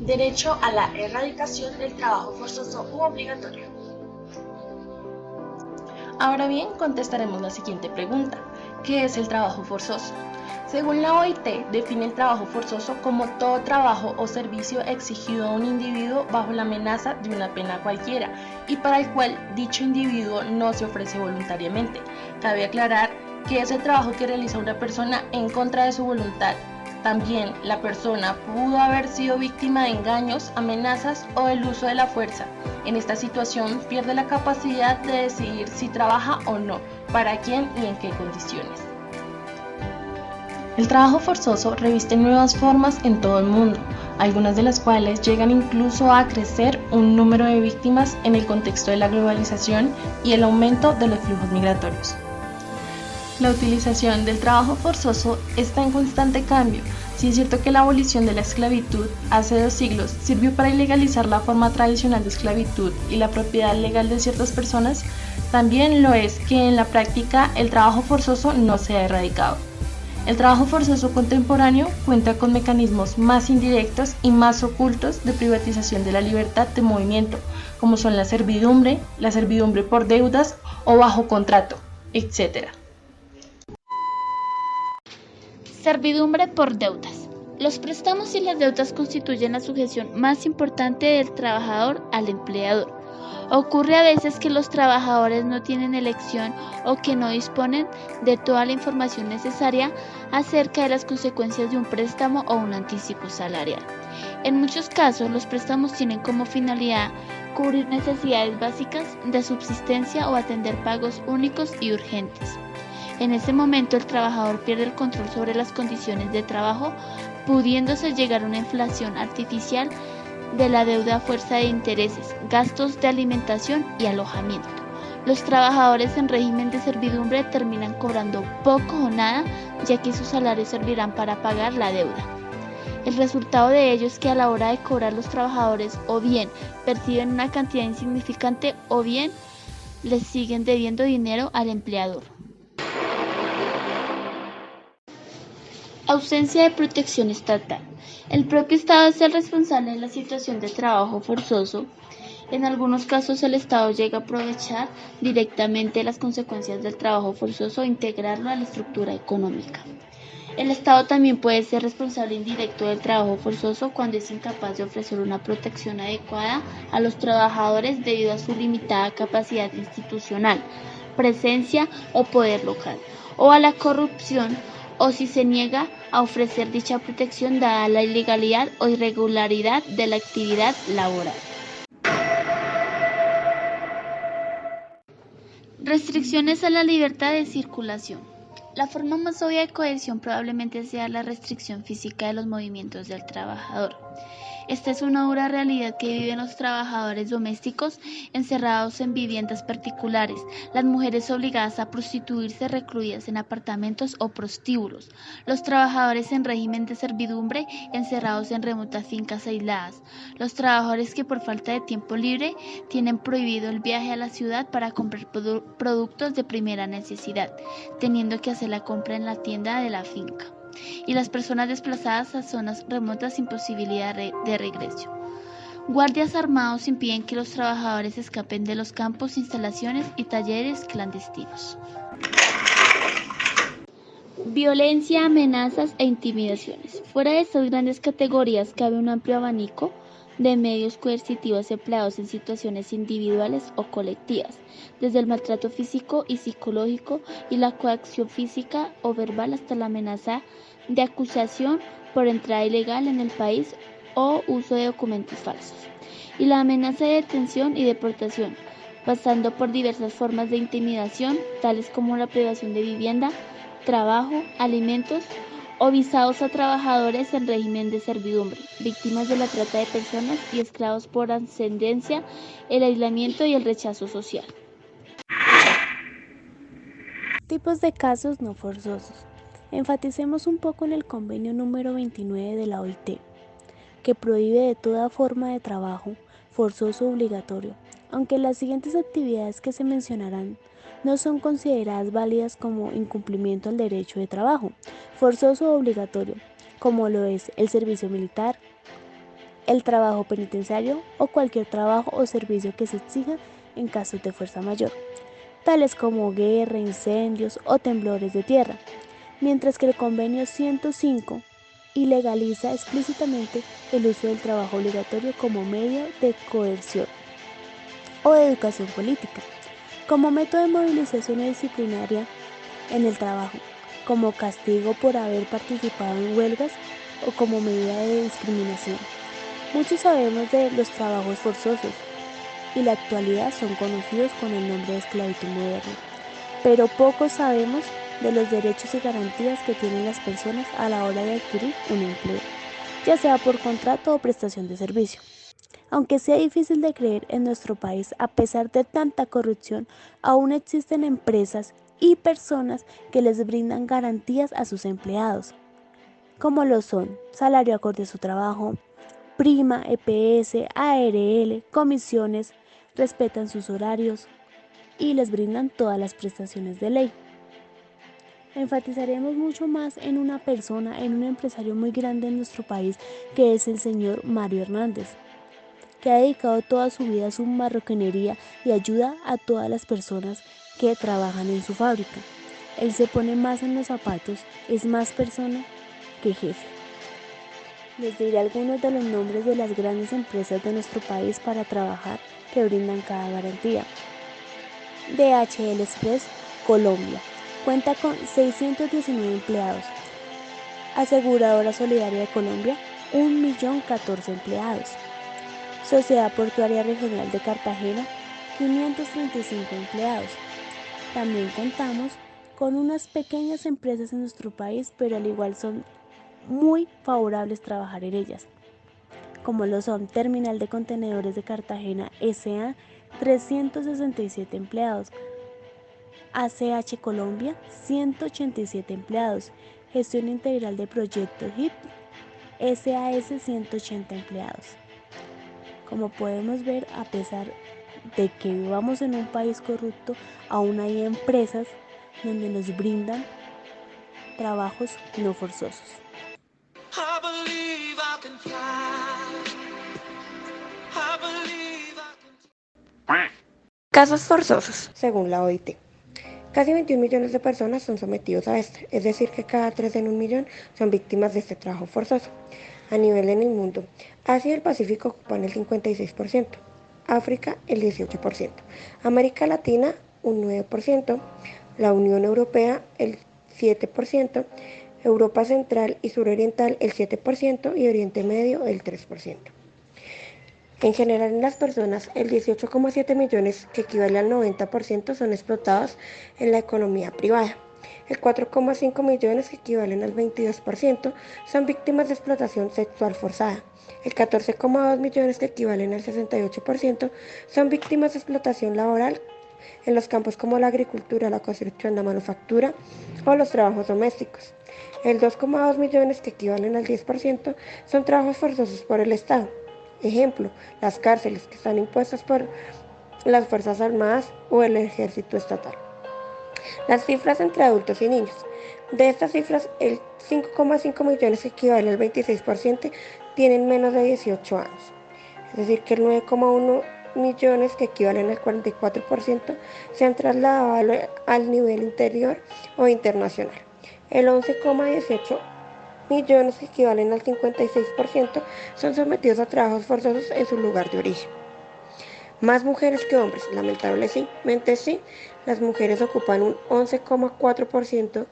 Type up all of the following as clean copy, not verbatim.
derecho a la erradicación del trabajo forzoso u obligatorio. Ahora bien, contestaremos la siguiente pregunta: ¿qué es el trabajo forzoso? Según la OIT, define el trabajo forzoso como todo trabajo o servicio exigido a un individuo bajo la amenaza de una pena cualquiera y para el cual dicho individuo no se ofrece voluntariamente. Cabe aclarar que es el trabajo que realiza una persona en contra de su voluntad. También la persona pudo haber sido víctima de engaños, amenazas o del uso de la fuerza. En esta situación pierde la capacidad de decidir si trabaja o no, para quién y en qué condiciones. El trabajo forzoso reviste nuevas formas en todo el mundo, algunas de las cuales llegan incluso a crecer un número de víctimas en el contexto de la globalización y el aumento de los flujos migratorios. La utilización del trabajo forzoso está en constante cambio. Si es cierto que la abolición de la esclavitud hace 2 siglos sirvió para ilegalizar la forma tradicional de esclavitud y la propiedad legal de ciertas personas, también lo es que en la práctica el trabajo forzoso no se ha erradicado. El trabajo forzoso contemporáneo cuenta con mecanismos más indirectos y más ocultos de privatización de la libertad de movimiento, como son la servidumbre por deudas o bajo contrato, etc. Servidumbre por deudas. Los préstamos y las deudas constituyen la sujeción más importante del trabajador al empleador. Ocurre a veces que los trabajadores no tienen elección o que no disponen de toda la información necesaria acerca de las consecuencias de un préstamo o un anticipo salarial. En muchos casos, los préstamos tienen como finalidad cubrir necesidades básicas de subsistencia o atender pagos únicos y urgentes. En ese momento, el trabajador pierde el control sobre las condiciones de trabajo, pudiéndose llegar a una inflación artificial de la deuda a fuerza de intereses, gastos de alimentación y alojamiento. Los trabajadores en régimen de servidumbre terminan cobrando poco o nada, ya que sus salarios servirán para pagar la deuda. El resultado de ello es que a la hora de cobrar los trabajadores o bien perciben una cantidad insignificante o bien les siguen debiendo dinero al empleador. Ausencia de protección estatal. El propio Estado es el responsable de la situación de trabajo forzoso. En algunos casos el Estado llega a aprovechar directamente las consecuencias del trabajo forzoso e integrarlo a la estructura económica. El Estado también puede ser responsable indirecto del trabajo forzoso cuando es incapaz de ofrecer una protección adecuada a los trabajadores debido a su limitada capacidad institucional, presencia o poder local, o a la corrupción, o si se niega a ofrecer dicha protección dada la ilegalidad o irregularidad de la actividad laboral. Restricciones a la libertad de circulación. La forma más obvia de coerción probablemente sea la restricción física de los movimientos del trabajador. Esta es una dura realidad que viven los trabajadores domésticos encerrados en viviendas particulares, las mujeres obligadas a prostituirse recluidas en apartamentos o prostíbulos, los trabajadores en régimen de servidumbre encerrados en remotas fincas aisladas, los trabajadores que por falta de tiempo libre tienen prohibido el viaje a la ciudad para comprar productos de primera necesidad, teniendo que hacer la compra en la tienda de la finca, y las personas desplazadas a zonas remotas sin posibilidad de regreso. Guardias armados impiden que los trabajadores escapen de los campos, instalaciones y talleres clandestinos. Violencia, amenazas e intimidaciones. Fuera de estas grandes categorías cabe un amplio abanico de medios coercitivos empleados en situaciones individuales o colectivas, desde el maltrato físico y psicológico y la coacción física o verbal hasta la amenaza de acusación por entrada ilegal en el país o uso de documentos falsos, y la amenaza de detención y deportación, pasando por diversas formas de intimidación, tales como la privación de vivienda, trabajo, alimentos o visados a trabajadores en régimen de servidumbre, víctimas de la trata de personas y esclavos por ascendencia, el aislamiento y el rechazo social. Tipos de casos no forzosos. Enfaticemos un poco en el convenio número 29 de la OIT, que prohíbe de toda forma de trabajo forzoso obligatorio, aunque las siguientes actividades que se mencionarán no son consideradas válidas como incumplimiento al derecho de trabajo forzoso o obligatorio, como lo es el servicio militar, el trabajo penitenciario o cualquier trabajo o servicio que se exija en casos de fuerza mayor, tales como guerra, incendios o temblores de tierra, mientras que el Convenio 105 ilegaliza explícitamente el uso del trabajo obligatorio como medio de coerción o de educación política, como método de movilización disciplinaria en el trabajo, como castigo por haber participado en huelgas o como medida de discriminación. Muchos sabemos de los trabajos forzosos y la actualidad son conocidos con el nombre de esclavitud moderna, pero poco sabemos de los derechos y garantías que tienen las personas a la hora de adquirir un empleo, ya sea por contrato o prestación de servicio. Aunque sea difícil de creer, en nuestro país, a pesar de tanta corrupción, aún existen empresas y personas que les brindan garantías a sus empleados, como lo son salario acorde a su trabajo, prima, EPS, ARL, comisiones, respetan sus horarios y les brindan todas las prestaciones de ley. Enfatizaremos mucho más en una persona, en un empresario muy grande en nuestro país, que es el señor Mario Hernández, que ha dedicado toda su vida a su marroquinería y ayuda a todas las personas que trabajan en su fábrica. Él se pone más en los zapatos, es más persona que jefe. Les diré algunos de los nombres de las grandes empresas de nuestro país para trabajar que brindan cada garantía. DHL Express, Colombia, cuenta con 619 empleados. Aseguradora Solidaria de Colombia, 1.014.000 empleados. Sociedad Portuaria Regional de Cartagena, 535 empleados. También contamos con unas pequeñas empresas en nuestro país, pero al igual son muy favorables trabajar en ellas, como lo son Terminal de Contenedores de Cartagena S.A., 367 empleados. ACH Colombia, 187 empleados. Gestión Integral de Proyectos HIP, SAS, 180 empleados. Como podemos ver, a pesar de que vivamos en un país corrupto, aún hay empresas donde nos brindan trabajos no forzosos. Casos forzosos, según la OIT. Casi 21 millones de personas son sometidos a este, es decir, que cada 3 en 1 millón son víctimas de este trabajo forzoso. A nivel en el mundo, Asia y el Pacífico ocupan el 56%, África el 18%, América Latina un 9%, la Unión Europea el 7%, Europa Central y Suroriental el 7% y Oriente Medio el 3%. En general, en las personas, el 18,7 millones, que equivale al 90%, son explotados en la economía privada. El 4,5 millones, que equivalen al 22%, son víctimas de explotación sexual forzada. El 14,2 millones, que equivalen al 68%, son víctimas de explotación laboral en los campos como la agricultura, la construcción, la manufactura o los trabajos domésticos. El 2,2 millones, que equivalen al 10%, son trabajos forzosos por el Estado. Ejemplo, las cárceles, que están impuestas por las Fuerzas Armadas o el Ejército Estatal. Las cifras entre adultos y niños. De estas cifras, el 5,5 millones, que equivale al 26%, tienen menos de 18 años. Es decir, que el 9,1 millones, que equivalen al 44%, se han trasladado al nivel interior o internacional. El 11,18 millones, que equivalen al 56%, son sometidos a trabajos forzosos en su lugar de origen. Más mujeres que hombres, lamentablemente sí, las mujeres ocupan un 11,4%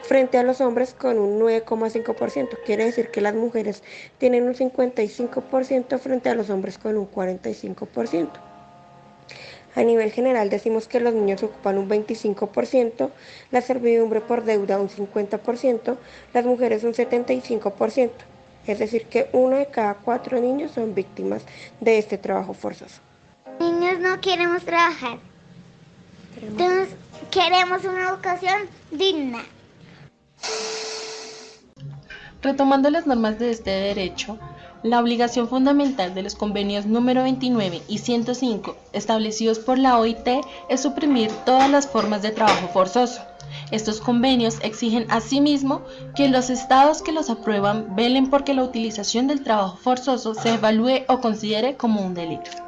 frente a los hombres con un 9,5%. Quiere decir que las mujeres tienen un 55% frente a los hombres con un 45%. A nivel general decimos que los niños ocupan un 25%, la servidumbre por deuda un 50%, las mujeres un 75%. Es decir que 1 de cada 4 niños son víctimas de este trabajo forzoso. Niños no queremos trabajar. Queremos una educación digna. Retomando las normas de este derecho, la obligación fundamental de los convenios número 29 y 105 establecidos por la OIT es suprimir todas las formas de trabajo forzoso, Estos convenios exigen asimismo que los estados que los aprueban velen porque la utilización del trabajo forzoso se evalúe o considere como un delito.